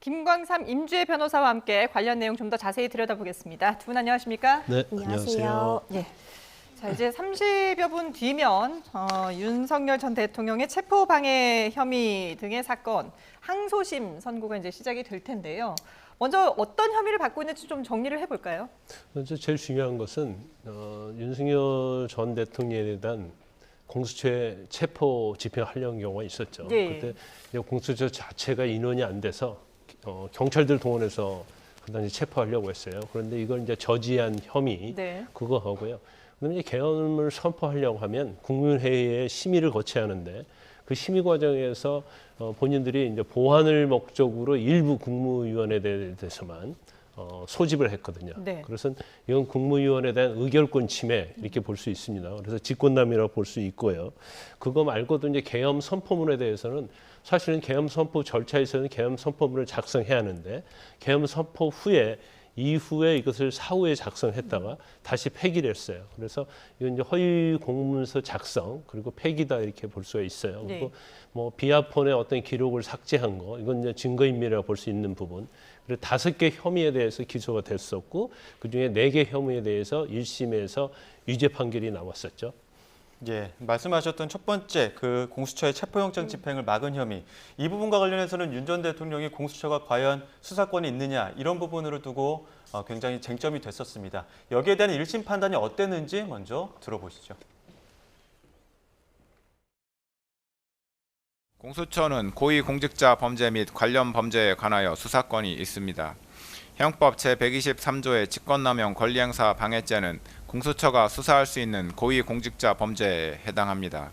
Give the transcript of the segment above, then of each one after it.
김광삼 임주혜 변호사와 함께 관련 내용 좀 더 자세히 들여다보겠습니다. 두 분 안녕하십니까? 네, 안녕하세요. 예. 자, 이제 30여 분 뒤면 윤석열 전 대통령의 체포방해 혐의 등의 사건 항소심 선고가 이제 시작이 될 텐데요. 먼저 어떤 혐의를 받고 있는지 좀 정리를 해볼까요? 먼저 제일 중요한 것은 윤석열 전 대통령에 대한 공수처에 체포 집행하려는 경우가 있었죠. 예. 그때 공수처 자체가 인원이 안 돼서 경찰들 동원해서 그 당시 체포하려고 했어요. 그런데 이걸 이제 저지한 혐의 네. 그거 그거 하고요. 그다음에 계엄을 선포하려고 하면 국민회의에 심의를 거쳐야 하는데 그 심의 과정에서 본인들이 이제 보완을 목적으로 일부 국무위원에 대해서만 소집을 했거든요. 네. 그래서 이건 국무위원에 대한 의결권 침해 이렇게 볼 수 있습니다. 그래서 직권남용이라고 볼 수 있고요. 그거 말고도 이제 계엄 선포문에 대해서는 사실은 계엄 선포 절차에서는 계엄 선포문을 작성해야 하는데 계엄 선포 이후에 이것을 사후에 작성했다가 다시 폐기를 했어요. 그래서 이건 이제 허위 공문서 작성 그리고 폐기다 이렇게 볼 수가 있어요. 네. 그리고 뭐 비아폰의 어떤 기록을 삭제한 거 이건 이제 증거인멸이라고 볼 수 있는 부분. 그리고 5개 혐의에 대해서 기소가 됐었고 그중에 4개 혐의에 대해서 1심에서 유죄 판결이 나왔었죠. 예, 말씀하셨던 첫 번째 그 공수처의 체포영장 집행을 막은 혐의 이 부분과 관련해서는 윤 전 대통령이 공수처가 과연 수사권이 있느냐 이런 부분으로 두고 굉장히 쟁점이 됐었습니다. 여기에 대한 1심 판단이 어땠는지 먼저 들어보시죠. 공수처는 고위공직자 범죄 및 관련 범죄에 관하여 수사권이 있습니다. 형법 제123조의 직권남용 권리행사 방해죄는 공수처가 수사할 수 있는 고위공직자 범죄에 해당합니다.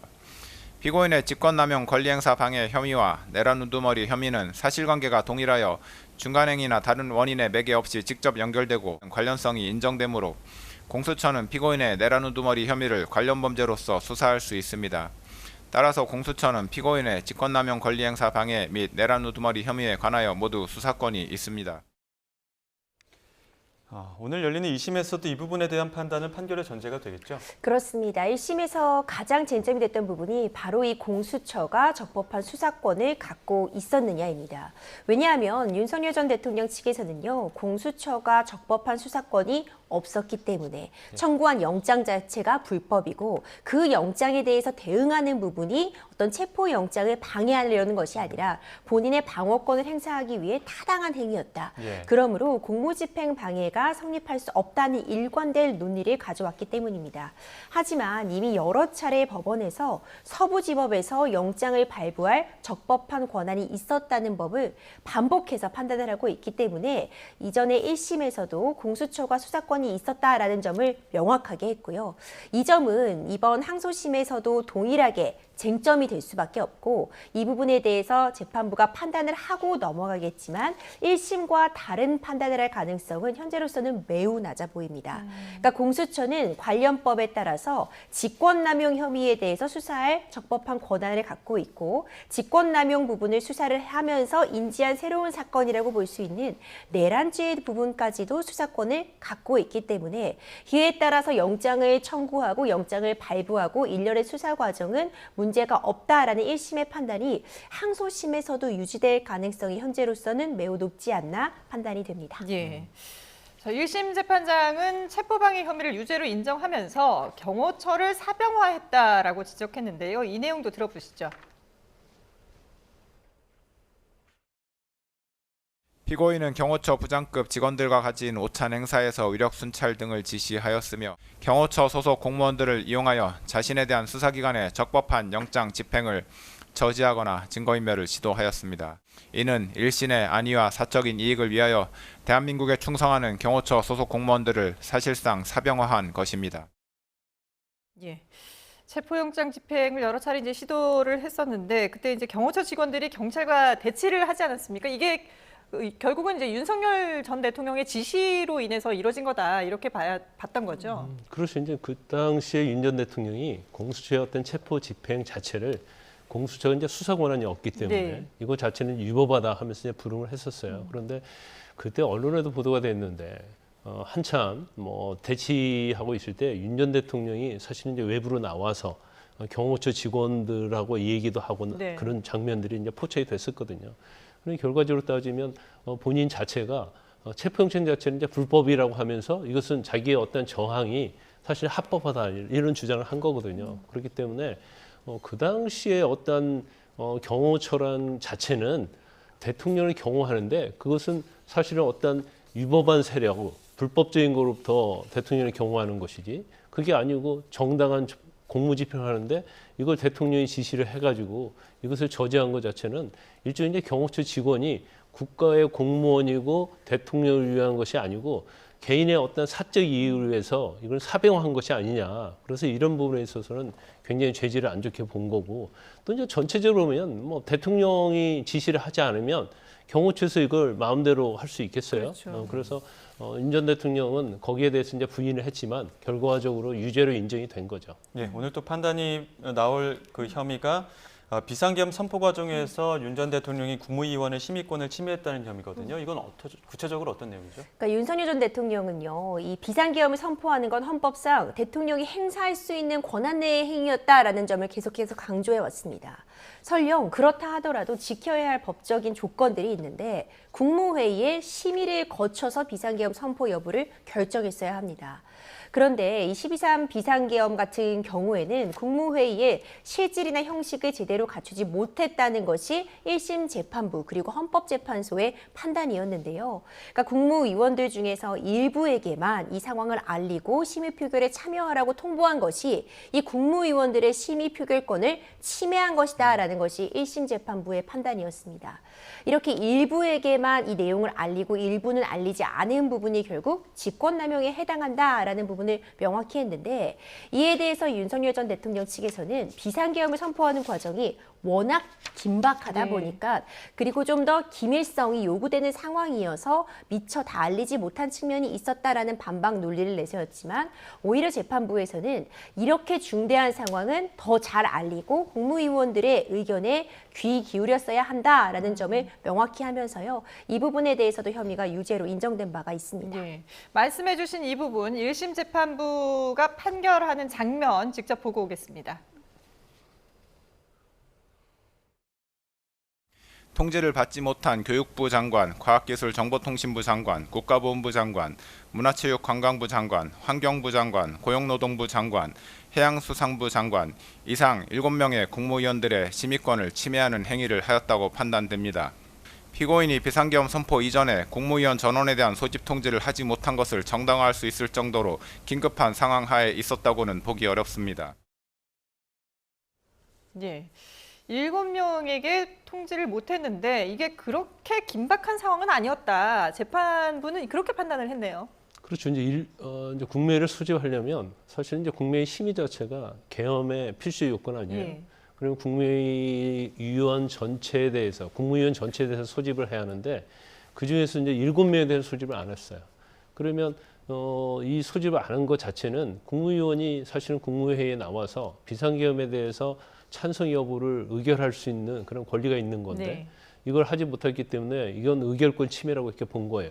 피고인의 직권남용 권리행사 방해 혐의와 내란 우두머리 혐의는 사실관계가 동일하여 중간행위나 다른 원인의 매개 없이 직접 연결되고 관련성이 인정되므로 공수처는 피고인의 내란 우두머리 혐의를 관련 범죄로서 수사할 수 있습니다. 따라서 공수처는 피고인의 직권남용 권리행사 방해 및 내란 우두머리 혐의에 관하여 모두 수사권이 있습니다. 오늘 열리는 2심에서도 이 부분에 대한 판단은 판결의 전제가 되겠죠? 그렇습니다. 1심에서 가장 쟁점이 됐던 부분이 바로 이 공수처가 적법한 수사권을 갖고 있었느냐입니다. 왜냐하면 윤석열 전 대통령 측에서는요, 공수처가 적법한 수사권이 없었기 때문에 청구한 영장 자체가 불법이고 그 영장에 대해서 대응하는 부분이 어떤 체포영장을 방해하려는 것이 아니라 본인의 방어권을 행사하기 위해 타당한 행위였다. 그러므로 공무집행 방해가 성립할 수 없다는 일관될 논리를 가져왔기 때문입니다. 하지만 이미 여러 차례 법원에서 서부지법에서 영장을 발부할 적법한 권한이 있었다는 법을 반복해서 판단을 하고 있기 때문에 이전에 1심에서도 공수처가 수사권이 있었다라는 점을 명확하게 했고요. 이 점은 이번 항소심에서도 동일하게 쟁점이 될 수밖에 없고 이 부분에 대해서 재판부가 판단을 하고 넘어가겠지만 1심과 다른 판단을 할 가능성은 현재로서는 매우 낮아 보입니다. 그러니까 공수처는 관련법에 따라서 직권남용 혐의에 대해서 수사할 적법한 권한을 갖고 있고 직권남용 부분을 수사를 하면서 인지한 새로운 사건이라고 볼 수 있는 내란죄 부분까지도 수사권을 갖고 있기 때문에 이에 따라서 영장을 청구하고 영장을 발부하고 일련의 수사 과정은 문제가 없다라는 1심의 판단이 항소심에서도 유지될 가능성이 현재로서는 매우 높지 않나 판단이 됩니다. 예. 자, 1심 재판장은 체포방해 혐의를 유죄로 인정하면서 경호처를 사병화했다라고 지적했는데요. 이 내용도 들어보시죠. 피고인은 경호처 부장급 직원들과 가진 오찬 행사에서 위력 순찰 등을 지시하였으며 경호처 소속 공무원들을 이용하여 자신에 대한 수사기관의 적법한 영장 집행을 저지하거나 증거인멸을 시도하였습니다. 이는 일신의 안위와 사적인 이익을 위하여 대한민국에 충성하는 경호처 소속 공무원들을 사실상 사병화한 것입니다. 예. 체포영장 집행을 여러 차례 이제 시도를 했었는데 그때 이제 경호처 직원들이 경찰과 대치를 하지 않았습니까? 이게 결국은 이제 윤석열 전 대통령의 지시로 인해서 이루어진 거다 이렇게 봤던 거죠. 그렇죠. 이제 그 당시에 윤 전 대통령이 공수처의 어떤 체포 집행 자체를 공수처가 이제 수사 권한이 없기 때문에 네. 이거 자체는 위법하다 하면서 이제 불응을 했었어요. 그런데 그때 언론에도 보도가 됐는데 한참 뭐 대치하고 있을 때 윤 전 대통령이 사실은 이제 외부로 나와서 경호처 직원들하고 얘기도 하고 네. 그런 장면들이 이제 포착이 됐었거든요. 그런 결과적으로 따지면 본인 자체가 체포영장 자체는 이제 불법이라고 하면서 이것은 자기의 어떤 정황이 사실 합법하다 이런 주장을 한 거거든요. 그렇기 때문에 그 당시에 어떤 경호처란 자체는 대통령을 경호하는데 그것은 사실은 어떤 위법한 세력, 불법적인 것으로부터 대통령을 경호하는 것이지 그게 아니고 정당한 공무집행을 하는데 이걸 대통령이 지시를 해가지고 이것을 저지한 것 자체는 일종의 이제 경호처 직원이 국가의 공무원이고 대통령을 위한 것이 아니고 개인의 어떤 사적 이익을 위해서 이걸 사병한 것이 아니냐. 그래서 이런 부분에 있어서는 굉장히 죄질을 안 좋게 본 거고 또 이제 전체적으로 보면 뭐 대통령이 지시를 하지 않으면 경호처에서 이걸 마음대로 할 수 있겠어요. 그렇죠. 그래서 윤 전 대통령은 거기에 대해서 이제 부인을 했지만 결과적으로 유죄로 인정이 된 거죠. 예, 오늘 또 판단이 나올 그 혐의가 비상계엄 선포 과정에서 윤 전 대통령이 국무위원회 심의권을 침해했다는 혐의거든요. 이건 구체적으로 어떤 내용이죠? 그러니까 윤석열 전 대통령은요, 이 비상계엄을 선포하는 건 헌법상 대통령이 행사할 수 있는 권한 내의 행위였다라는 점을 계속해서 강조해 왔습니다. 설령 그렇다 하더라도 지켜야 할 법적인 조건들이 있는데 국무회의의 심의를 거쳐서 비상계엄 선포 여부를 결정했어야 합니다. 그런데 이 12.3 비상계엄 같은 경우에는 국무회의의 실질이나 형식을 제대로 갖추지 못했다는 것이 1심 재판부 그리고 헌법재판소의 판단이었는데요. 그러니까 국무위원들 중에서 일부에게만 이 상황을 알리고 심의 표결에 참여하라고 통보한 것이 이 국무위원들의 심의 표결권을 침해한 것이다라는 것이 1심 재판부의 판단이었습니다. 이렇게 일부에게만 이 내용을 알리고 일부는 알리지 않은 부분이 결국 직권남용에 해당한다라는 부분을 명확히 했는데 이에 대해서 윤석열 전 대통령 측에서는 비상계엄을 선포하는 과정이 워낙 긴박하다 보니까 그리고 좀 더 기밀성이 요구되는 상황이어서 미처 다 알리지 못한 측면이 있었다라는 반박 논리를 내세웠지만 오히려 재판부에서는 이렇게 중대한 상황은 더 잘 알리고 국무위원들의 의견에 귀 기울였어야 한다라는 점을 명확히 하면서요. 이 부분에 대해서도 혐의가 유죄로 인정된 바가 있습니다. 예. 말씀해 주신 이 부분 1심 재판부가 판결하는 장면 직접 보고 오겠습니다. 통지를 받지 못한 교육부 장관, 과학기술정보통신부 장관, 국가보훈부 장관, 문화체육관광부 장관, 환경부 장관, 고용노동부 장관, 해양수산부 장관 이상 7명의 국무위원들의 심의권을 침해하는 행위를 하였다고 판단됩니다. 피고인이 비상계엄 선포 이전에 국무위원 전원에 대한 소집 통지를 하지 못한 것을 정당화할 수 있을 정도로 긴급한 상황 하에 있었다고는 보기 어렵습니다. 예. 7명에게 통지를 못했는데 이게 그렇게 긴박한 상황은 아니었다. 재판부는 그렇게 판단을 했네요. 그렇죠. 이제 국무회의를 소집하려면 사실 이제 국무회의 심의 자체가 계엄의 필수 요건 아니에요. 예. 그리고 국무회의 위원 전체에 대해서 국무위원 전체에 대해서 소집을 해야 하는데 그 중에서 이제 7명에 대해서 소집을 안 했어요. 그러면 이 소집을 안 한 것 자체는 국무위원이 사실은 국무회의에 나와서 비상계엄에 대해서 찬성 여부를 의결할 수 있는 그런 권리가 있는 건데 네. 이걸 하지 못했기 때문에 이건 의결권 침해라고 이렇게 본 거예요.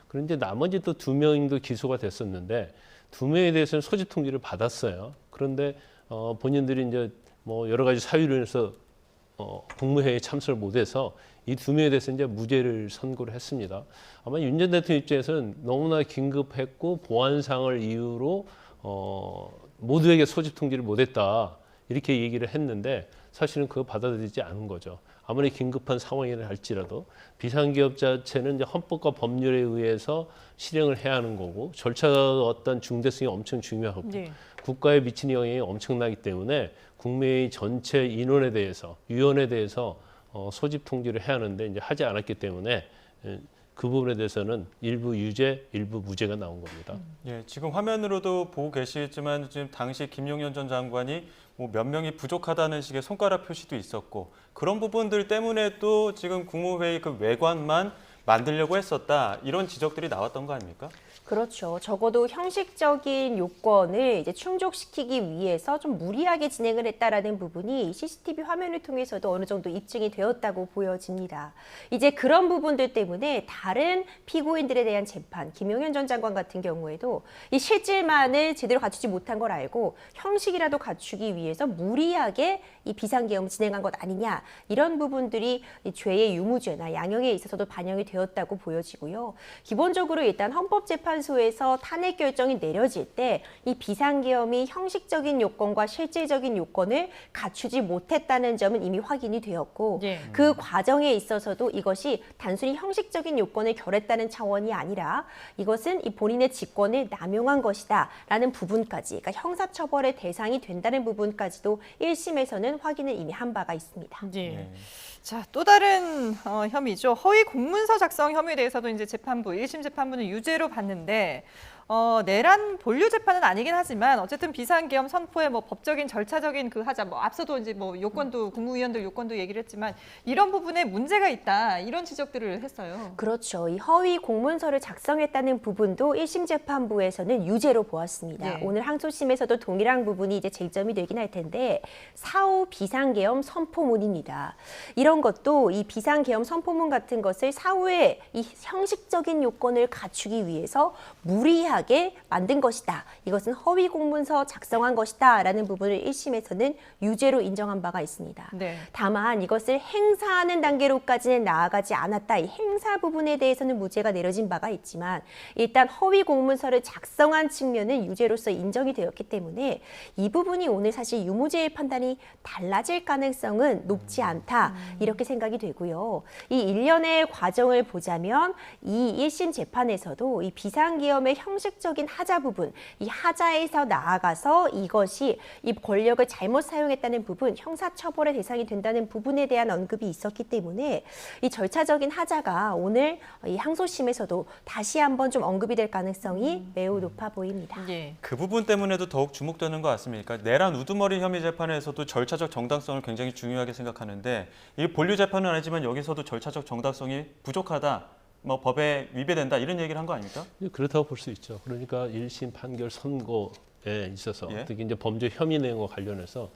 그런데 나머지 또 2명도 기소가 됐었는데 2명에 대해서는 소집 통지를 받았어요. 그런데 본인들이 이제 뭐 여러 가지 사유로 인해서 국무회의에 참석을 못해서 이 2명에 대해서 이제 무죄를 선고를 했습니다. 아마 윤 전 대통령 입장에서는 너무나 긴급했고 보안상을 이유로 모두에게 소집 통지를 못했다. 이렇게 얘기를 했는데 사실은 그거 받아들이지 않은 거죠. 아무리 긴급한 상황이라 할지라도 비상계엄 자체는 이제 헌법과 법률에 의해서 실행을 해야 하는 거고 절차가 어떤 중대성이 엄청 중요하고 네. 국가에 미치는 영향이 엄청나기 때문에 국무회의 전체 인원에 대해서 위원에 대해서 소집 통지를 해야 하는데 이제 하지 않았기 때문에 그 부분에 대해서는 일부 유죄, 일부 무죄가 나온 겁니다. 예, 지금 화면으로도 보고 계시겠지만 지금 당시 김용현 전 장관이 뭐 몇 명이 부족하다는 식의 손가락 표시도 있었고 그런 부분들 때문에 또 지금 국무회의 그 외관만 만들려고 했었다 이런 지적들이 나왔던 거 아닙니까? 그렇죠. 적어도 형식적인 요건을 이제 충족시키기 위해서 좀 무리하게 진행을 했다라는 부분이 CCTV 화면을 통해서도 어느 정도 입증이 되었다고 보여집니다. 이제 그런 부분들 때문에 다른 피고인들에 대한 재판, 김용현 전 장관 같은 경우에도 이 실질만을 제대로 갖추지 못한 걸 알고 형식이라도 갖추기 위해서 무리하게 이 비상계엄을 진행한 것 아니냐, 이런 부분들이 이 죄의 유무죄나 양형에 있어서도 반영이 되었다고 보여지고요. 기본적으로 일단 헌법재판소에서 탄핵 결정이 내려질 때 이 비상계엄이 형식적인 요건과 실질적인 요건을 갖추지 못했다는 점은 이미 확인이 되었고, 예. 그 과정에 있어서도 이것이 단순히 형식적인 요건을 결했다는 차원이 아니라 이것은 이 본인의 직권을 남용한 것이다라는 부분까지, 그러니까 형사처벌의 대상이 된다는 부분까지도 1심에서는 확인을 이미 한 바가 있습니다. 예. 네. 자, 또 다른 혐의죠. 허위 공문서 작성 혐의에 대해서도 이제 재판부, 1심 재판부는 유죄로 봤는데 내란 본류 재판은 아니긴 하지만 어쨌든 비상계엄 선포의 뭐 법적인 절차적인 그 하자, 뭐 앞서도 이제 뭐 요건도 국무위원들 요건도 얘기를 했지만 이런 부분에 문제가 있다, 이런 지적들을 했어요. 그렇죠. 이 허위 공문서를 작성했다는 부분도 1심 재판부에서는 유죄로 보았습니다. 예. 오늘 항소심에서도 동일한 부분이 이제 쟁점이 되긴 할 텐데, 사후 비상계엄 선포문입니다. 이런 것도 이 비상계엄 선포문 같은 것을 사후에 이 형식적인 요건을 갖추기 위해서 무리하게 만든 것이다. 이것은 허위 공문서 작성한 것이다 라는 부분을 1심에서는 유죄로 인정한 바가 있습니다. 네. 다만 이것을 행사하는 단계로까지는 나아가지 않았다. 이 행사 부분에 대해서는 무죄가 내려진 바가 있지만 일단 허위 공문서를 작성한 측면은 유죄로서 인정이 되었기 때문에 이 부분이 오늘 사실 유무죄의 판단이 달라질 가능성은 높지 않다. 이렇게 생각이 되고요. 이 일련의 과정을 보자면 이 1심 재판에서도 이 비상계엄의 형식적인 하자 부분, 이 하자에서 나아가서 이것이 이 권력을 잘못 사용했다는 부분, 형사처벌의 대상이 된다는 부분에 대한 언급이 있었기 때문에 이 절차적인 하자가 오늘 이 항소심에서도 다시 한번 좀 언급이 될 가능성이 매우 높아 보입니다. 예. 그 부분 때문에도 더욱 주목되는 것 같습니까? 내란 우두머리 혐의 재판에서도 절차적 정당성을 굉장히 중요하게 생각하는데 이 본류 재판은 아니지만 여기서도 절차적 정당성이 부족하다, 뭐 법에 위배된다 이런 얘기를 한 거 아닙니까? 그렇다고 볼 수 있죠. 그러니까 1심 판결 선고에 있어서 예. 특히 이제 범죄 혐의 내용과 관련해서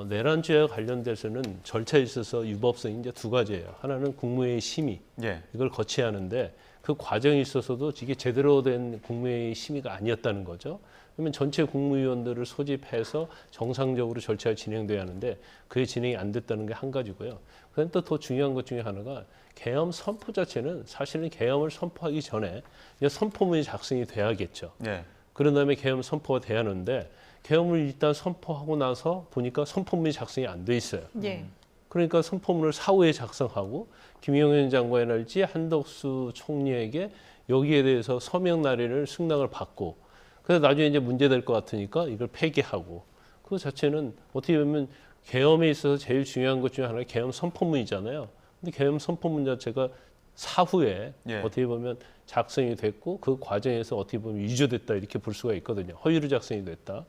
내란죄와 관련돼서는 절차에 있어서 유법성이 이제 두 가지예요. 하나는 국무회의 심의, 예. 이걸 거쳐야 하는데 그 과정에 있어서도 이게 제대로 된 국무회의 심의가 아니었다는 거죠. 그러면 전체 국무위원들을 소집해서 정상적으로 절차가 진행돼야 하는데 그게 진행이 안 됐다는 게 한 가지고요. 그다음에 또 더 중요한 것 중에 하나가 계엄 선포 자체는 사실은 계엄을 선포하기 전에 이제 선포문이 작성이 돼야겠죠. 예. 그런 다음에 계엄 선포가 돼야 하는데 계엄을 일단 선포하고 나서 보니까 선포문이 작성이 안 돼 있어요. 예. 그러니까 선포문을 사후에 작성하고 김용현 장관이랄지 한덕수 총리에게 여기에 대해서 서명 날인을 승낙을 받고 그래서 나중에 이제 문제될 것 같으니까 이걸 폐기하고 그 자체는 어떻게 보면 계엄에 있어서 제일 중요한 것 중에 하나가 계엄 선포문이잖아요. 근데 계엄 선포문 자체가 사후에 예. 어떻게 보면 작성이 됐고 그 과정에서 어떻게 보면 위조됐다 이렇게 볼 수가 있거든요. 허위로 작성이 됐다.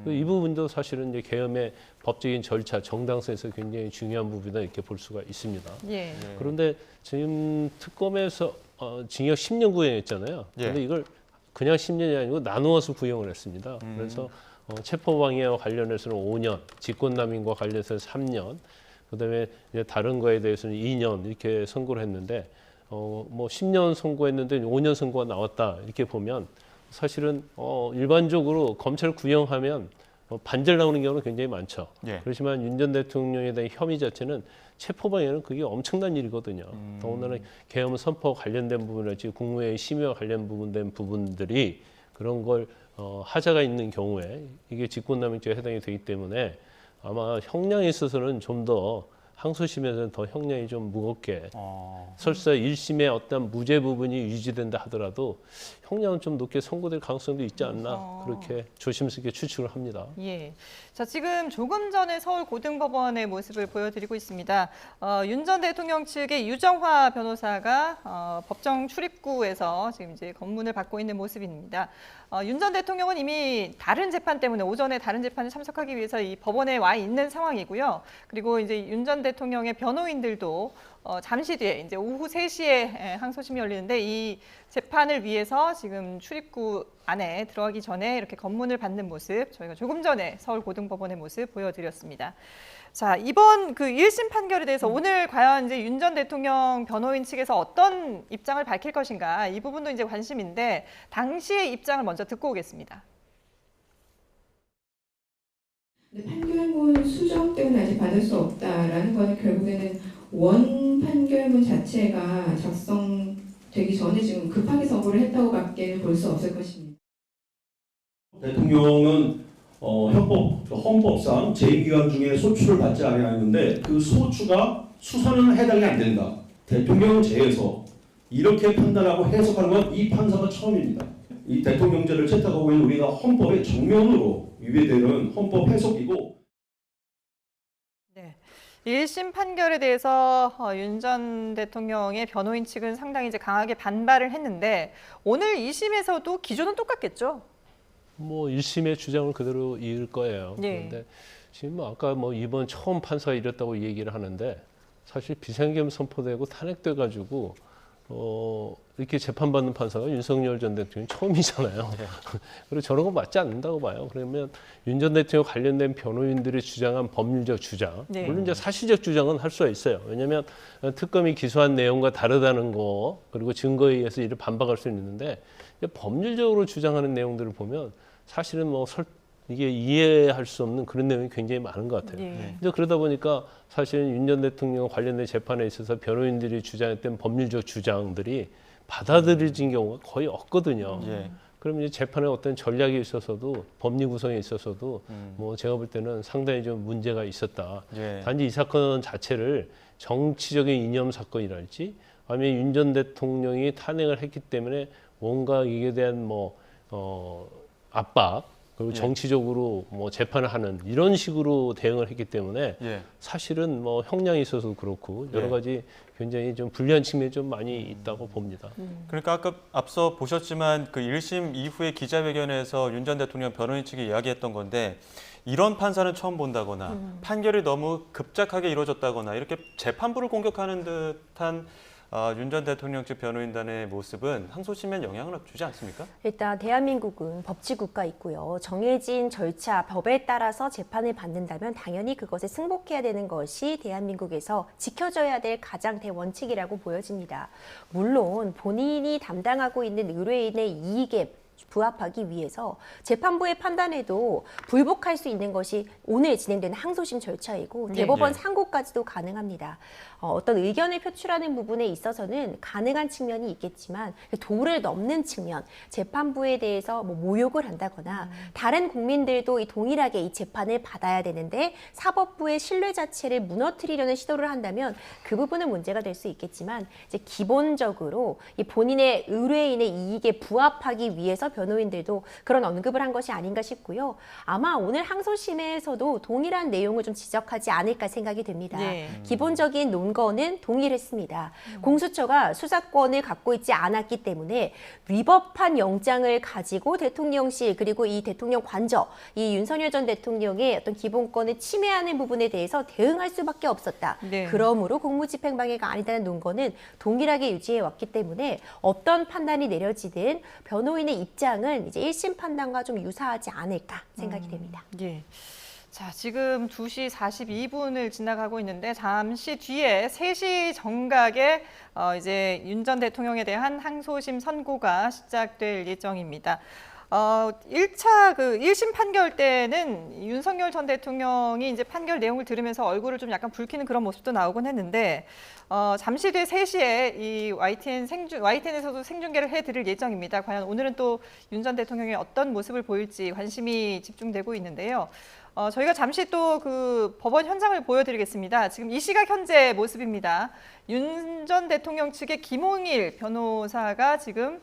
이 부분도 사실은 이제 계엄의 법적인 절차, 정당성에서 굉장히 중요한 부분이다 이렇게 볼 수가 있습니다. 예. 그런데 지금 특검에서 징역 10년 구형했잖아요. 예. 그런데 이걸 그냥 10년이 아니고 나누어서 구형을 했습니다. 그래서 체포방해와 관련해서는 5년, 직권남용과 관련해서는 3년, 그다음에 이제 다른 거에 대해서는 2년 이렇게 선고를 했는데 뭐 10년 선고했는데 5년 선고가 나왔다 이렇게 보면 사실은 일반적으로 검찰 구형하면 반절 나오는 경우는 굉장히 많죠. 예. 그렇지만 윤 전 대통령에 대한 혐의 자체는 체포방해는 그게 엄청난 일이거든요. 더군다나 계엄 선포 관련된 부분이랄지 국무회의 심의와 관련 부분된 부분들이 그런 걸 하자가 있는 경우에 이게 직권남용죄에 해당이 되기 때문에 아마 형량에 있어서는 좀 더 항소심에서는 더 형량이 좀 무겁게 설사 1심의 어떤 무죄 부분이 유지된다 하더라도 형량은 좀 높게 선고될 가능성도 있지 않나 그렇게 조심스럽게 추측을 합니다. 예. 자, 지금 조금 전에 서울 고등법원의 모습을 보여드리고 있습니다. 윤 전 대통령 측의 유정화 변호사가 법정 출입구에서 지금 이제 검문을 받고 있는 모습입니다. 윤 전 대통령은 이미 다른 재판 때문에 오전에 다른 재판에 참석하기 위해서 이 법원에 와 있는 상황이고요. 그리고 이제 윤 전 대통령의 변호인들도 잠시 뒤에 이제 오후 3시에 항소심이 열리는데 이 재판을 위해서 지금 출입구 안에 들어가기 전에 이렇게 검문을 받는 모습 저희가 조금 전에 서울고등법원의 모습 보여드렸습니다. 자, 이번 그 1심 판결에 대해서 오늘 과연 이제 윤 전 대통령 변호인 측에서 어떤 입장을 밝힐 것인가 이 부분도 이제 관심인데 당시의 입장을 먼저 듣고 오겠습니다. 판결문 수정 때문에 아직 받을 수 없다라는 거는 결국에는 원 판결문 자체가 작성되기 전에 지금 급하게 선고를 했다고밖에 볼 수 없을 것입니다. 대통령은 헌법상 제2기관 중에 소추를 받지 아니하였는데 그 소추가 수사는 해당이 안 된다. 대통령은 제에서 이렇게 판단하고 해석하는 건 이 판사가 처음입니다. 이 대통령제를 채택하고 있는 우리가 헌법의 정면으로 위배되는 헌법 해석이고. 네. 1심 판결에 대해서 윤 전 대통령의 변호인 측은 상당히 이제 강하게 반발을 했는데 오늘 2심에서도 기조는 똑같겠죠? 뭐 1심의 주장을 그대로 이을 거예요. 네. 그런데 지금 아까 뭐 이번 처음 판사가 이랬다고 얘기를 하는데 사실 비상계엄 선포되고 탄핵돼 가지고 이렇게 재판받는 판사가 윤석열 전 대통령이 처음이잖아요. 네. 그리고 저런 거 맞지 않는다고 봐요. 그러면 윤 전 대통령 관련된 변호인들이 주장한 법률적 주장, 네. 물론 이제 사실적 주장은 할 수가 있어요. 왜냐하면 특검이 기소한 내용과 다르다는 거 그리고 증거에 의해서 이를 반박할 수는 있는데 법률적으로 주장하는 내용들을 보면 사실은 뭐 이게 이해할 수 없는 그런 내용이 굉장히 많은 것 같아요. 네. 근데 그러다 보니까 사실은 윤 전 대통령 관련된 재판에 있어서 변호인들이 주장했던 법률적 주장들이 받아들여진 경우가 거의 없거든요. 예. 그럼 이제 재판에 어떤 전략에 있어서도 법리 구성에 있어서도 뭐 제가 볼 때는 상당히 좀 문제가 있었다. 예. 단지 이 사건 자체를 정치적인 이념 사건이랄지 아니면 윤 전 대통령이 탄핵을 했기 때문에 뭔가 이에 대한 뭐 압박 그리고 예. 정치적으로 뭐 재판을 하는 이런 식으로 대응을 했기 때문에 예. 사실은 뭐 형량이 있어서도 그렇고 여러 예. 가지 굉장히 좀 불리한 측면이 좀 많이 있다고 봅니다. 그러니까 아까 앞서 보셨지만 그 1심 이후에 기자회견에서 윤 전 대통령 변호인 측이 이야기했던 건데 이런 판사는 처음 본다거나 판결이 너무 급작하게 이루어졌다거나 이렇게 재판부를 공격하는 듯한 윤 전 대통령 측 변호인단의 모습은 항소심에 영향을 주지 않습니까? 일단 대한민국은 법치국가 있고요. 정해진 절차, 법에 따라서 재판을 받는다면 당연히 그것에 승복해야 되는 것이 대한민국에서 지켜져야 될 가장 대원칙이라고 보여집니다. 물론 본인이 담당하고 있는 의뢰인의 이익에 부합하기 위해서 재판부의 판단에도 불복할 수 있는 것이 오늘 진행되는 항소심 절차이고 대법원 네. 상고까지도 가능합니다. 어떤 의견을 표출하는 부분에 있어서는 가능한 측면이 있겠지만 도를 넘는 측면, 재판부에 대해서 뭐 모욕을 한다거나 다른 국민들도 동일하게 이 재판을 받아야 되는데 사법부의 신뢰 자체를 무너뜨리려는 시도를 한다면 그 부분은 문제가 될 수 있겠지만 이제 기본적으로 이 본인의 의뢰인의 이익에 부합하기 위해서 변호인들도 그런 언급을 한 것이 아닌가 싶고요. 아마 오늘 항소심에서도 동일한 내용을 좀 지적하지 않을까 생각이 됩니다. 네. 기본적인 논거는 동일했습니다. 공수처가 수사권을 갖고 있지 않았기 때문에 위법한 영장을 가지고 대통령실 그리고 이 대통령 관저, 이 윤석열 전 대통령의 어떤 기본권을 침해하는 부분에 대해서 대응할 수밖에 없었다. 네. 그러므로 공무집행방해가 아니다는 논거는 동일하게 유지해 왔기 때문에 어떤 판단이 내려지든 변호인의 입장은 이제 1심 판단과 좀 유사하지 않을까 생각이 됩니다. 예. 자, 지금 2시 42분을 지나가고 있는데 잠시 뒤에 3시 정각에 이제 윤 전 대통령에 대한 항소심 선고가 시작될 예정입니다. 1차 그 1심 판결 때는 윤석열 전 대통령이 이제 판결 내용을 들으면서 얼굴을 좀 약간 붉히는 그런 모습도 나오곤 했는데 잠시 뒤에 3시에 이 YTN에서도 생중계를 해드릴 예정입니다. 과연 오늘은 또 윤 전 대통령이 어떤 모습을 보일지 관심이 집중되고 있는데요. 저희가 잠시 또 그 법원 현장을 보여드리겠습니다. 지금 이 시각 현재 모습입니다. 윤 전 대통령 측의 김홍일 변호사가 지금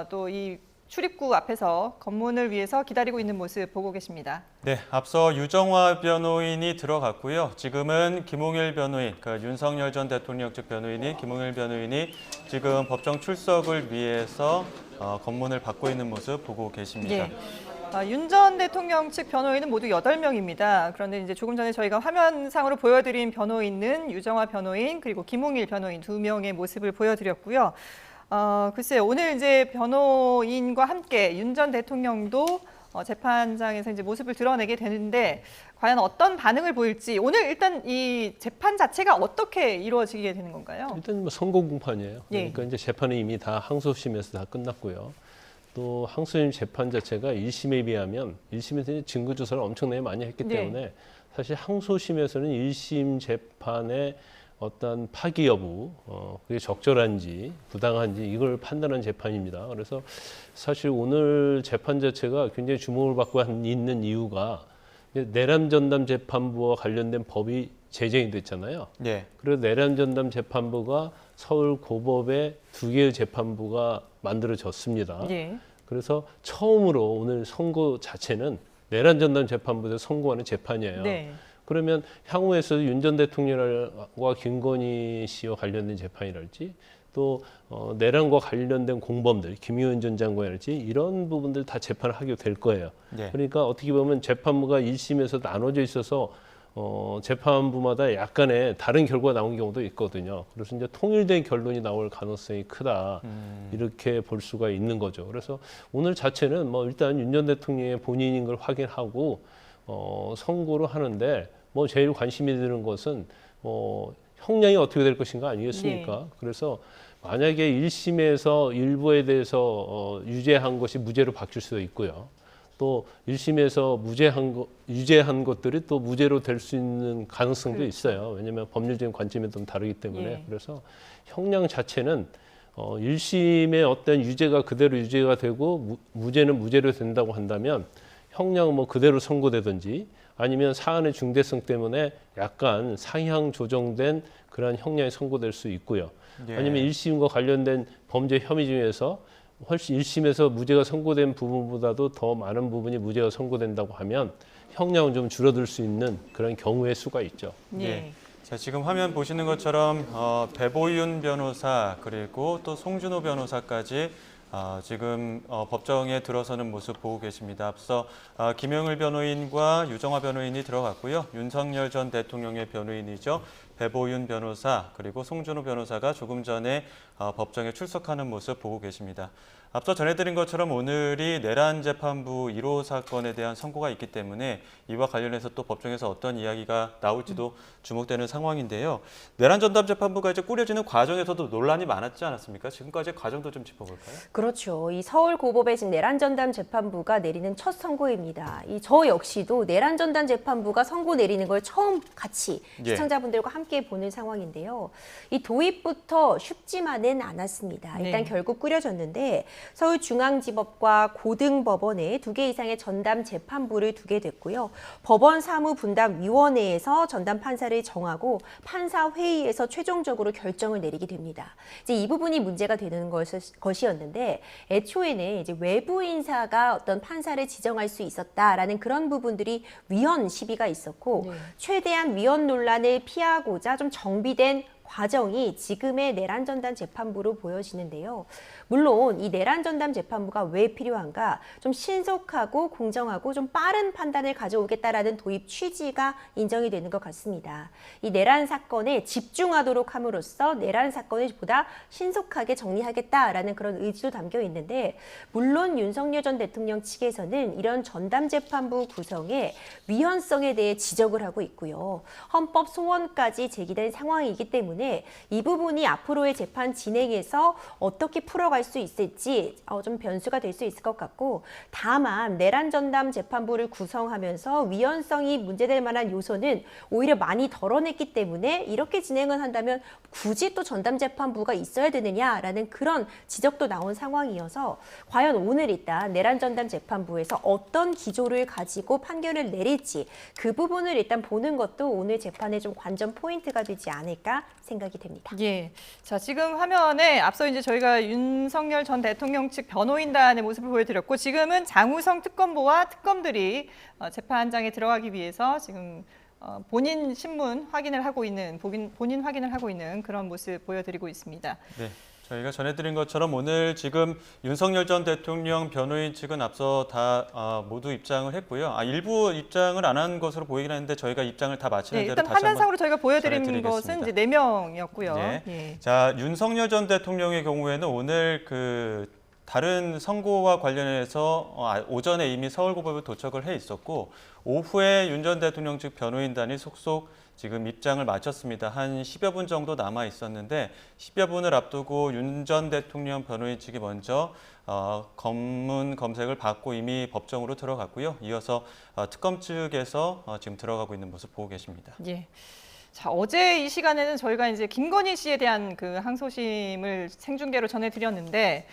또 이 출입구 앞에서 검문을 위해서 기다리고 있는 모습 보고 계십니다. 네, 앞서 유정화 변호인이 들어갔고요. 지금은 김홍일 변호인, 그러니까 윤석열 전 대통령 측 변호인이 김홍일 변호인이 지금 법정 출석을 위해서 검문을 받고 있는 모습 보고 계십니다. 예. 윤 전 대통령 측 변호인은 모두 8명입니다. 그런데 이제 조금 전에 저희가 화면상으로 보여드린 변호인은 유정화 변호인 그리고 김홍일 변호인 2명의 모습을 보여드렸고요. 글쎄요, 오늘 이제 변호인과 함께 윤 전 대통령도 재판장에서 이제 모습을 드러내게 되는데 과연 어떤 반응을 보일지 오늘 일단 이 재판 자체가 어떻게 이루어지게 되는 건가요? 일단 뭐 선고 공판이에요. 예. 그러니까 이제 재판은 이미 다 항소심에서 다 끝났고요. 또 항소심 재판 자체가 1심에 비하면 1심에서 증거 조사를 엄청나게 많이 했기 네. 때문에 사실 항소심에서는 1심 재판의 어떤 파기 여부, 그게 적절한지 부당한지 이걸 판단한 재판입니다. 그래서 사실 오늘 재판 자체가 굉장히 주목을 받고 있는 이유가 내란 전담 재판부와 관련된 법이 제정이 됐잖아요. 예. 그래서 내란 전담 재판부가 서울 고법에 2개의 재판부가 만들어졌습니다. 예. 그래서 처음으로 오늘 선고 자체는 내란 전담 재판부에서 선고하는 재판이에요. 네. 그러면 향후에서 윤 전 대통령과 김건희 씨와 관련된 재판이랄지 또 내란과 관련된 공범들, 김의원 전 장관이랄지 이런 부분들 다 재판을 하게 될 거예요. 예. 그러니까 어떻게 보면 재판부가 1심에서 나눠져 있어서 재판부마다 약간의 다른 결과가 나온 경우도 있거든요. 그래서 이제 통일된 결론이 나올 가능성이 크다 이렇게 볼 수가 있는 거죠. 그래서 오늘 자체는 뭐 일단 윤 전 대통령의 본인인 걸 확인하고 선고를 하는데 뭐 제일 관심이 드는 것은 형량이 어떻게 될 것인가 아니겠습니까? 네. 그래서 만약에 1심에서 일부에 대해서 유죄한 것이 무죄로 바뀔 수도 있고요. 또 1심에서 유죄한 것들이 또 무죄로 될 수 있는 가능성도 그렇죠. 있어요. 왜냐하면 법률적인 관점이 좀 다르기 때문에. 예. 그래서 형량 자체는 1심의 어떤 유죄가 그대로 유죄가 되고 무죄는 무죄로 된다고 한다면 형량은 뭐 그대로 선고되든지 아니면 사안의 중대성 때문에 약간 상향 조정된 그런 형량이 선고될 수 있고요. 예. 아니면 1심과 관련된 범죄 혐의 중에서 훨씬 1심에서 무죄가 선고된 부분보다도 더 많은 부분이 무죄가 선고된다고 하면 형량은 좀 줄어들 수 있는 그런 경우의 수가 있죠. 예. 자, 지금 화면 보시는 것처럼 배보윤 변호사 그리고 또 송준호 변호사까지 지금 법정에 들어서는 모습 보고 계십니다. 앞서 김영일 변호인과 유정화 변호인이 들어갔고요. 윤석열 전 대통령의 변호인이죠. 배보윤 변호사 그리고 송준호 변호사가 조금 전에 법정에 출석하는 모습 보고 계십니다. 앞서 전해드린 것처럼 오늘이 내란 재판부 1호 사건에 대한 선고가 있기 때문에 이와 관련해서 또 법정에서 어떤 이야기가 나올지도 주목되는 상황인데요. 내란 전담 재판부가 이제 꾸려지는 과정에서도 논란이 많았지 않았습니까? 지금까지의 과정도 좀 짚어볼까요? 그렇죠. 이 서울 고법의 지금 내란 전담 재판부가 내리는 첫 선고입니다. 저 역시도 내란 전담 재판부가 선고 내리는 걸 처음 같이 예. 시청자분들과 함께 보는 상황인데요. 이 도입부터 쉽지만은 않았습니다. 일단 네. 결국 꾸려졌는데 서울중앙지법과 고등법원에 2개 이상의 전담 재판부를 두게 됐고요. 법원 사무분담위원회에서 전담 판사를 정하고 판사회의에서 최종적으로 결정을 내리게 됩니다. 이제 이 부분이 문제가 되는 것이었는데 애초에는 이제 외부 인사가 어떤 판사를 지정할 수 있었다라는 그런 부분들이 위헌 시비가 있었고 네. 최대한 위헌 논란을 피하고자 좀 정비된 과정이 지금의 내란 전담 재판부로 보여지는데요. 물론 이 내란 전담 재판부가 왜 필요한가? 좀 신속하고 공정하고 좀 빠른 판단을 가져오겠다라는 도입 취지가 인정이 되는 것 같습니다. 이 내란 사건에 집중하도록 함으로써 내란 사건을 보다 신속하게 정리하겠다라는 그런 의지도 담겨 있는데 물론 윤석열 전 대통령 측에서는 이런 전담 재판부 구성의 위헌성에 대해 지적을 하고 있고요. 헌법 소원까지 제기된 상황이기 때문에 이 부분이 앞으로의 재판 진행에서 어떻게 풀어갈 수 있을지 좀 변수가 될 수 있을 것 같고 다만 내란 전담 재판부를 구성하면서 위헌성이 문제될 만한 요소는 오히려 많이 덜어냈기 때문에 이렇게 진행을 한다면 굳이 또 전담 재판부가 있어야 되느냐라는 그런 지적도 나온 상황이어서 과연 오늘 일단 내란 전담 재판부에서 어떤 기조를 가지고 판결을 내릴지 그 부분을 일단 보는 것도 오늘 재판의 좀 관전 포인트가 되지 않을까 생각이 됩니다. 예. 자, 지금 화면에 앞서 이제 저희가 윤석열 전 대통령 측 변호인단의 모습을 보여드렸고 지금은 장우성 특검보와 특검들이 재판장에 들어가기 위해서 지금 본인 신문 확인을 하고 있는 본인 확인을 하고 있는 그런 모습 보여드리고 있습니다. 네. 저희가 전해드린 것처럼 오늘 지금 윤석열 전 대통령 변호인 측은 앞서 다 모두 입장을 했고요. 일부 입장을 안 한 것으로 보이긴 하는데 저희가 입장을 다 마치는 네, 대로 일단 다시 한번 화면상으로 저희가 보여드린 전해드리겠습니다. 것은 이제 4명이었고요. 네. 예. 자, 윤석열 전 대통령의 경우에는 오늘 다른 선고와 관련해서 오전에 이미 서울고법에 도착을 해 있었고 오후에 윤 전 대통령 측 변호인단이 속속 지금 입장을 마쳤습니다. 한 10여 분 정도 남아 있었는데 10여 분을 앞두고 윤 전 대통령 변호인 측이 먼저 검문 검색을 받고 이미 법정으로 들어갔고요. 이어서 특검 측에서 지금 들어가고 있는 모습 보고 계십니다. 예. 자, 어제 이 시간에는 저희가 이제 김건희 씨에 대한 그 항소심을 생중계로 전해드렸는데,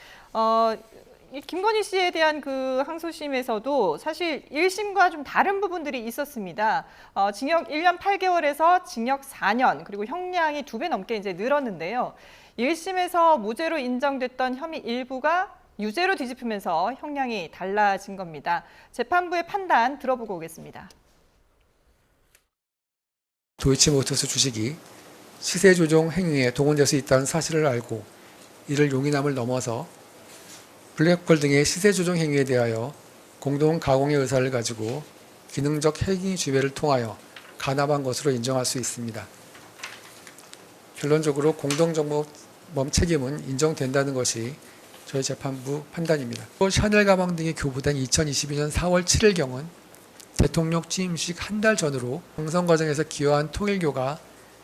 이 김건희 씨에 대한 그 항소심에서도 사실 1심과 좀 다른 부분들이 있었습니다. 징역 1년 8개월에서 징역 4년, 그리고 형량이 2배 넘게 이제 늘었는데요. 1심에서 무죄로 인정됐던 혐의 일부가 유죄로 뒤집히면서 형량이 달라진 겁니다. 재판부의 판단 들어보고 오겠습니다. 도이치모터스 주식이 시세 조정 행위에 동원될 수 있다는 사실을 알고 이를 용인함을 넘어서 블랙홀 등의 시세 조정 행위에 대하여 공동 가공의 의사를 가지고 기능적 행위 주배를 통하여 간합한 것으로 인정할 수 있습니다. 결론적으로 공동정범 책임은 인정된다는 것이 저희 재판부 판단입니다. 또 샤넬 가방 등이 교부된 2022년 4월 7일경은 대통령 취임식 한 달 전으로 경선 과정에서 기여한 통일교가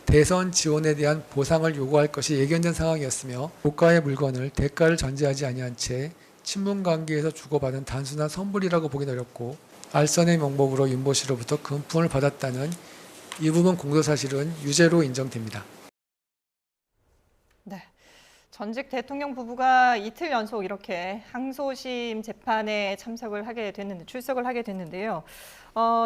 대선 지원에 대한 보상을 요구할 것이 예견된 상황이었으며 고가의 물건을 대가를 전제하지 아니한 채 친분 관계에서 주고받은 단순한 선불이라고 보기는 어렵고 알선의 명목으로 윤모 씨로부터 금품을 받았다는 이 부분 공소사실은 유죄로 인정됩니다. 네. 전직 대통령 부부가 이틀 연속 이렇게 항소심 재판에 참석을 하게 됐는데, 출석을 하게 됐는데요.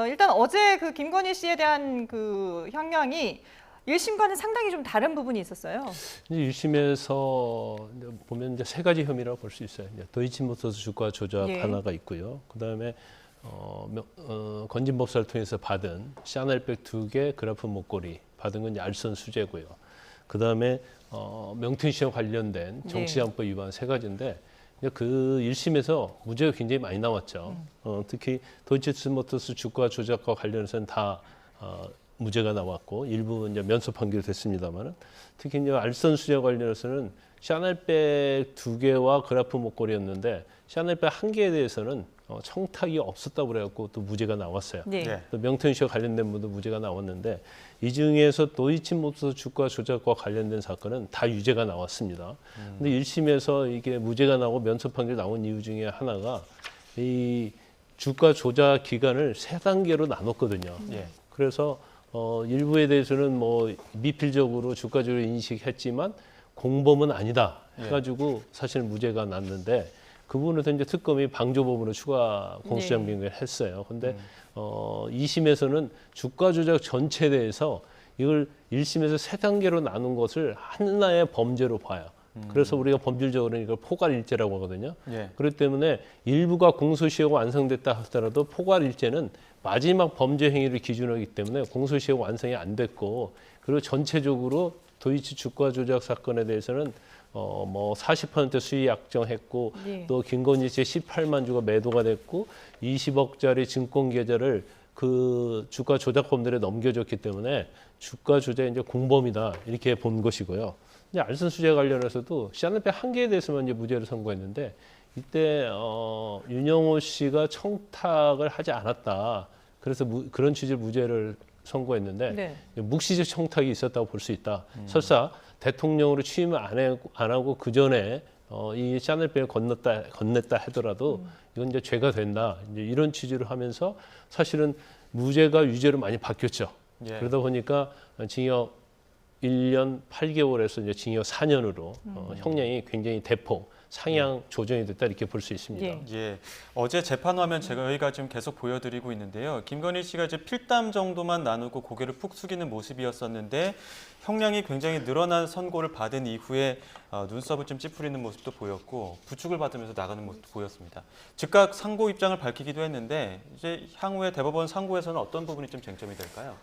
일단 어제 그 김건희 씨에 대한 그 형량이 1심과는 상당히 좀 다른 부분이 있었어요. 이제 1심에서 보면 이제 세 가지 혐의라고 볼 수 있어요. 이제 도이치모터스 주가 조작 예. 하나가 있고요. 그다음에 건진법사를 통해서 받은 샤넬백 2개, 그라프 목걸이 받은 건 이제 알선 수재고요. 그다음에 명태균 씨와 관련된 정치자금법 위반 세 가지인데 그 1심에서 무죄가 굉장히 많이 나왔죠. 특히 도이치모터스 주가 조작과 관련해서는 다 무죄가 나왔고 일부 이제 면소 판결이 됐습니다만은 특히 이제 알선 수재 관련해서는 샤넬백 2개와 그라프 목걸이였는데 샤넬백 1개에 대해서는 청탁이 없었다고 그래갖고 또 무죄가 나왔어요. 네. 또 명태균 씨와 관련된 분도 무죄가 나왔는데 이 중에서 도이치모터스 주가 조작과 관련된 사건은 다 유죄가 나왔습니다. 근데 1심에서 이게 무죄가 나오고 면소 판결이 나온 이유 중에 하나가 이 주가 조작 기간을 3단계로 나눴거든요. 예. 그래서 일부에 대해서는 뭐 미필적으로 주가 조작을 인식했지만 공범은 아니다 해가지고 사실 무죄가 났는데 그 부분에서 이제 특검이 방조범으로 추가 공소장 변경을 했어요. 근데 2심에서는 주가 조작 전체에 대해서 이걸 1심에서 3단계로 나눈 것을 하나의 범죄로 봐요. 그래서 우리가 법률적으로는 이걸 포괄일죄라고 하거든요. 예. 그렇기 때문에 일부가 공소시효가 완성됐다 하더라도 포괄일죄는 마지막 범죄 행위를 기준으로 하기 때문에 공소시효가 완성이 안 됐고 그리고 전체적으로 도이치 주가 조작 사건에 대해서는 뭐 40% 수익 약정했고 또 김건희 씨의 18만 주가 매도가 됐고 20억짜리 증권 계좌를 그 주가 조작범들에 넘겨줬기 때문에 주가 조작이 이제 공범이다 이렇게 본 것이고요. 이제 알선 수재 관련해서도 샤넬백 1개에 대해서만 이제 무죄를 선고했는데 이때 윤영호 씨가 청탁을 하지 않았다. 그래서 그런 취지의 무죄를 선고했는데 묵시적 청탁이 있었다고 볼 수 있다. 설사 대통령으로 취임을 안 하고 그 전에 이 샤넬백을 건넸다 하더라도 이건 이제 죄가 된다. 이제 이런 취지로 하면서 사실은 무죄가 유죄로 많이 바뀌었죠. 예. 그러다 보니까 징역 1년 8개월에서 이제 징역 4년으로 형량이 굉장히 대폭 상향 조정이 됐다 이렇게 볼 수 있습니다. 예, 어제 재판 화면 저희가 지금 계속 보여드리고 있는데요. 김건희 씨가 이제 필담 정도만 나누고 고개를 푹 숙이는 모습이었었는데 형량이 굉장히 늘어난 선고를 받은 이후에 눈썹을 좀 찌푸리는 모습도 보였고 부축을 받으면서 나가는 모습도 보였습니다. 즉각 상고 입장을 밝히기도 했는데 이제 향후에 대법원 상고에서는 어떤 부분이 좀 쟁점이 될까요?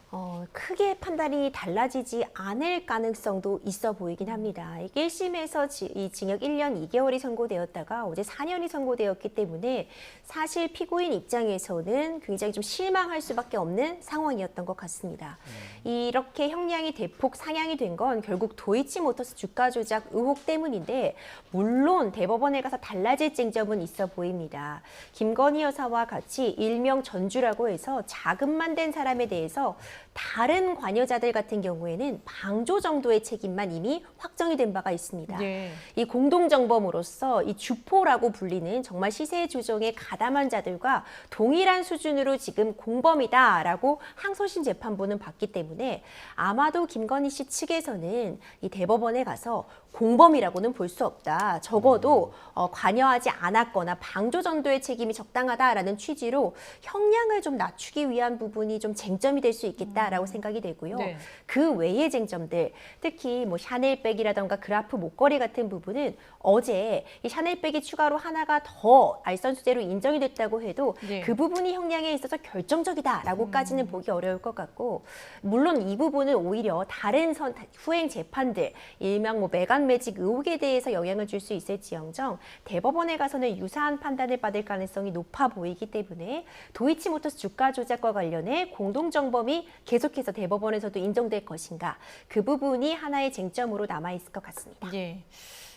크게 판단이 달라지지 않을 가능성도 있어 보이긴 합니다. 1심에서 이 징역 1년 2개월이 선고되었다가 어제 4년이 선고되었기 때문에 사실 피고인 입장에서는 굉장히 좀 실망할 수밖에 없는 상황이었던 것 같습니다. 이렇게 형량이 대폭 상향이 된 건 결국 도이치모터스 주가 조작 의혹 때문인데 물론 대법원에 가서 달라질 쟁점은 있어 보입니다. 김건희 여사와 같이 일명 전주라고 해서 자금만 된 사람에 대해서 다른 관여자들 같은 경우에는 방조 정도의 책임만 이미 확정이 된 바가 있습니다. 예. 이 공동정범으로서 이 주포라고 불리는 정말 시세 조정에 가담한 자들과 동일한 수준으로 지금 공범이다라고 항소심 재판부는 봤기 때문에 아마도 김건희 씨 측에서는 이 대법원에 가서 공범이라고는 볼 수 없다. 적어도 관여하지 않았거나 방조 정도의 책임이 적당하다라는 취지로 형량을 좀 낮추기 위한 부분이 좀 쟁점이 될 수 있겠다라고 생각이 되고요. 네. 그 외의 쟁점들, 특히 뭐 샤넬백이라던가 그라프 목걸이 같은 부분은 어제 이 샤넬백이 추가로 하나가 더 알선 수재로 인정이 됐다고 해도 네. 그 부분이 형량에 있어서 결정적이다라고까지는 보기 어려울 것 같고, 물론 이 부분은 오히려 다른 후행 재판들, 일명 뭐 매간 매직 의혹에 대해서 영향을 줄 수 있을지언정 대법원에 가서는 유사한 판단을 받을 가능성이 높아 보이기 때문에 도이치모터스 주가 조작과 관련해 공동정범이 계속해서 대법원에서도 인정될 것인가, 그 부분이 하나의 쟁점으로 남아있을 것 같습니다. 예.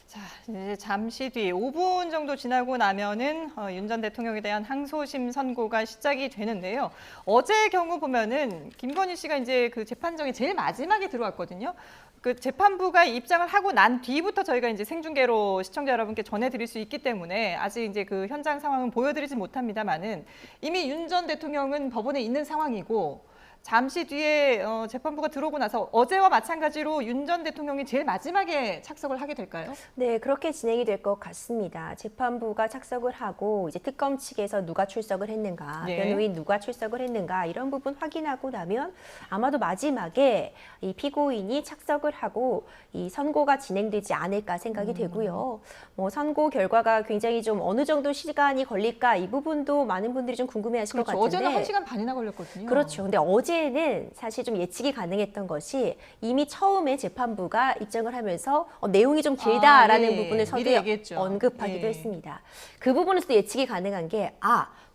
자, 이제 잠시 뒤 5분 정도 지나고 나면은 윤 전 대통령에 대한 항소심 선고가 시작이 되는데요. 어제 경우 보면은 김건희 씨가 이제 그 재판정에 제일 마지막에 들어왔거든요. 그 재판부가 입장을 하고 난 뒤부터 저희가 이제 생중계로 시청자 여러분께 전해드릴 수 있기 때문에 아직 이제 그 현장 상황은 보여드리지 못합니다만은 이미 윤 전 대통령은 법원에 있는 상황이고. 잠시 뒤에 재판부가 들어오고 나서 어제와 마찬가지로 윤 전 대통령이 제일 마지막에 착석을 하게 될까요? 네, 그렇게 진행이 될 것 같습니다. 재판부가 착석을 하고 이제 특검 측에서 누가 출석을 했는가, 네. 변호인 누가 출석을 했는가 이런 부분 확인하고 나면 아마도 마지막에 이 피고인이 착석을 하고 이 선고가 진행되지 않을까 생각이 되고요. 뭐 선고 결과가 굉장히 좀 어느 정도 시간이 걸릴까 이 부분도 많은 분들이 좀 궁금해하실 것 그렇죠. 같은데. 어제는 1시간 반이나 걸렸거든요. 그렇죠. 근데 어제는 사실 좀 예측이 가능했던 것이 이미 처음에 재판부가 입장을 하면서 내용이 좀 길다라는 예. 부분을 미리 서두에 얘기했죠. 언급하기도 예. 했습니다. 그 부분에서도 예측이 가능한 게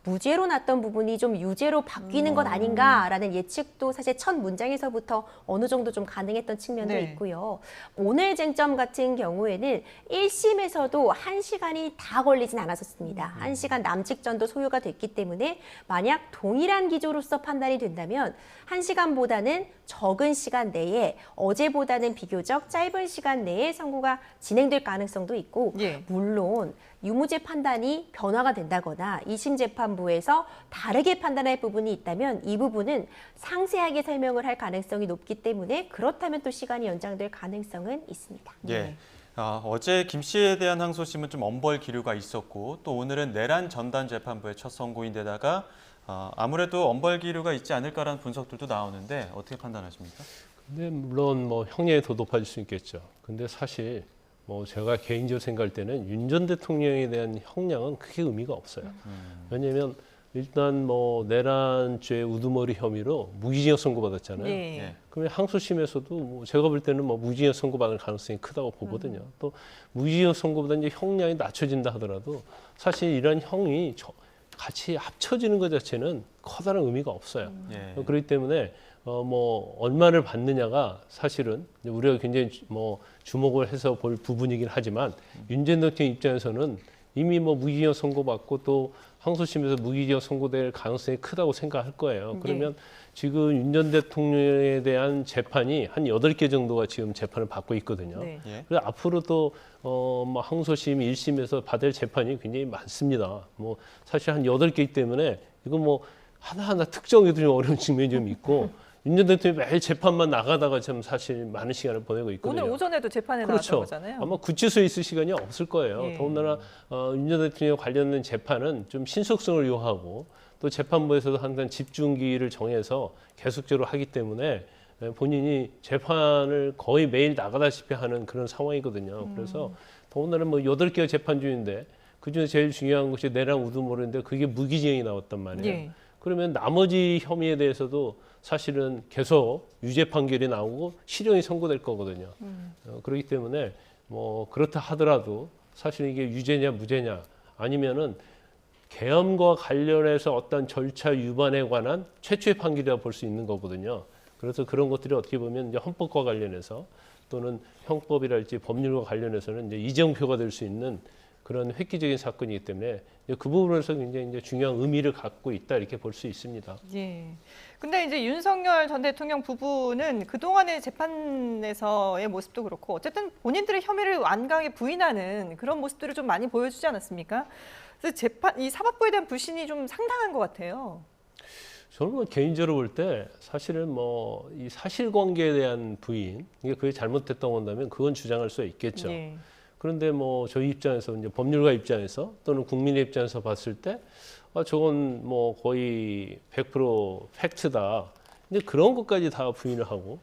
무죄로 났던 부분이 좀 유죄로 바뀌는 것 아닌가라는 예측도 사실 첫 문장에서부터 어느 정도 좀 가능했던 측면도 네. 있고요. 오늘 쟁점 같은 경우에는 1심에서도 1시간이 다 걸리진 않았었습니다. 1시간 남짓 정도 소요가 됐기 때문에 만약 동일한 기조로서 판단이 된다면 1시간보다는 적은 시간 내에 어제보다는 비교적 짧은 시간 내에 선고가 진행될 가능성도 있고 예. 물론 유무죄 판단이 변화가 된다거나 2심 재판부에서 다르게 판단할 부분이 있다면 이 부분은 상세하게 설명을 할 가능성이 높기 때문에 그렇다면 또 시간이 연장될 가능성은 있습니다. 예. 어제 김 씨에 대한 항소심은 좀 엄벌 기류가 있었고 또 오늘은 내란 전담 재판부의 첫 선고인데다가 아무래도 엄벌 기류가 있지 않을까라는 분석들도 나오는데 어떻게 판단하십니까? 근데 물론 뭐 형량이 더 높아질 수 있겠죠. 근데 사실 뭐 제가 개인적으로 생각할 때는 윤 전 대통령에 대한 형량은 크게 의미가 없어요. 왜냐하면 일단 뭐 내란죄 우두머리 혐의로 무기징역 선고받았잖아요. 예. 그러면 항소심에서도 뭐 제가 볼 때는 뭐 무기징역 선고받을 가능성이 크다고 보거든요. 또 무기징역 선고보다 이제 형량이 낮춰진다 하더라도 사실 이런 형이 같이 합쳐지는 것 자체는 커다란 의미가 없어요. 예. 그렇기 때문에 뭐 얼마를 받느냐가 사실은 우리가 굉장히 뭐 주목을 해서 볼 부분이긴 하지만 윤 전 대통령 입장에서는 이미 뭐 무기징역 선고받고 또 항소심에서 무기징역 선고될 가능성이 크다고 생각할 거예요. 그러면 지금 윤 전 대통령에 대한 재판이 한 8개 정도가 지금 재판을 받고 있거든요. 네. 예. 그래서 앞으로도 뭐 항소심 1심에서 받을 재판이 굉장히 많습니다. 뭐 사실 한 8개이기 때문에 이거 뭐 하나하나 특정해도 좀 어려운 측면이 좀 있고 윤 전 대통령이 매일 재판만 나가다가 좀 사실 많은 시간을 보내고 있거든요. 오늘 오전에도 재판에 그렇죠. 나왔던 거잖아요. 아마 구치소에 있을 시간이 없을 거예요. 예. 더군다나 윤 전 대통령 관련된 재판은 좀 신속성을 요하고 또 재판부에서도 항상 집중기를 정해서 계속적으로 하기 때문에 본인이 재판을 거의 매일 나가다시피 하는 그런 상황이거든요. 그래서 더군다나 뭐 8개가 재판 중인데 그중에 제일 중요한 것이 내란 우두머리인데 그게 무기징역이 나왔단 말이에요. 예. 그러면 나머지 혐의에 대해서도 사실은 계속 유죄 판결이 나오고 실형이 선고될 거거든요. 그렇기 때문에 뭐 그렇다 하더라도 사실 이게 유죄냐 무죄냐 아니면은 계엄과 관련해서 어떤 절차 위반에 관한 최초의 판결이라고 볼 수 있는 거거든요. 그래서 그런 것들이 어떻게 보면 이제 헌법과 관련해서 또는 형법이랄지 법률과 관련해서는 이제 이정표가 될 수 있는 그런 획기적인 사건이기 때문에 그 부분에서 굉장히 이제 중요한 의미를 갖고 있다 이렇게 볼 수 있습니다. 예. 근데 이제 윤석열 전 대통령 부부는 그동안의 재판에서의 모습도 그렇고 어쨌든 본인들의 혐의를 완강히 부인하는 그런 모습들을 좀 많이 보여주지 않았습니까? 그래서 이 사법부에 대한 불신이 좀 상당한 것 같아요. 저는 뭐 개인적으로 볼 때 사실은 뭐 이 사실관계에 대한 부인 이게 그게 잘못됐다고 한다면 그건 주장할 수 있겠죠. 예. 그런데 뭐 저희 입장에서 이제 법률가 입장에서 또는 국민의 입장에서 봤을 때 저건 뭐 거의 100% 팩트다. 근데 그런 것까지 다 부인을 하고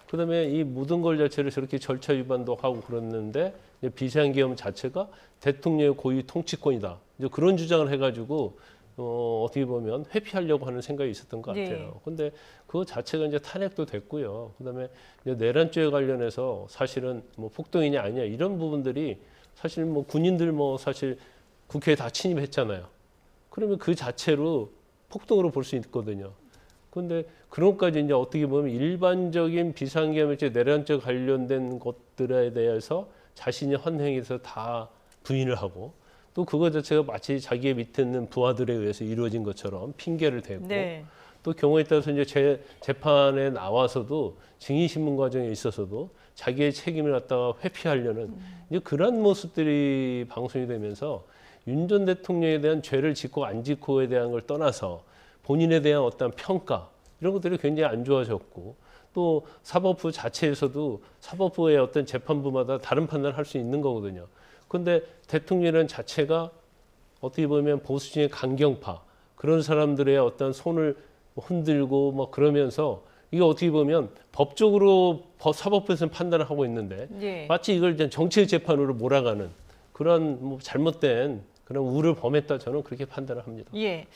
그다음에 이 모든 걸 자체를 저렇게 절차 위반도 하고 그랬는데 이제 비상계엄 자체가 대통령의 고유 통치권이다. 이제 그런 주장을 해가지고 어떻게 보면 회피하려고 하는 생각이 있었던 것 같아요. 예. 근데 그거 자체가 이제 탄핵도 됐고요. 그다음에 이제 내란죄에 관련해서 사실은 뭐 폭동이냐 아니냐 이런 부분들이 사실 뭐 군인들 뭐 사실 국회에 다 침입했잖아요. 그러면 그 자체로 폭동으로 볼 수 있거든요. 그런데 그런 것까지 이제 어떻게 보면 일반적인 비상계엄죄 내란죄 관련된 것들에 대해서 자신이 헌행해서 다 부인을 하고 또 그거 자체가 마치 자기의 밑에 있는 부하들에 의해서 이루어진 것처럼 핑계를 대고 네. 또 경우에 따라서 이제 재판에 나와서도 증인신문 과정에 있어서도 자기의 책임을 갖다가 회피하려는 이제 그런 모습들이 방송이 되면서 윤 전 대통령에 대한 죄를 짓고 안 짓고에 대한 걸 떠나서 본인에 대한 어떤 평가 이런 것들이 굉장히 안 좋아졌고 또 사법부 자체에서도 사법부의 어떤 재판부마다 다른 판단을 할 수 있는 거거든요. 그런데 대통령이라는 자체가 어떻게 보면 보수진의 강경파 그런 사람들의 어떤 손을 흔들고 뭐 그러면서 이게 어떻게 보면 법적으로 사법부에서는 판단을 하고 있는데 예. 마치 이걸 이제 정치의 재판으로 몰아가는 그런 뭐 잘못된 그런 우를 범했다 저는 그렇게 판단을 합니다. 예.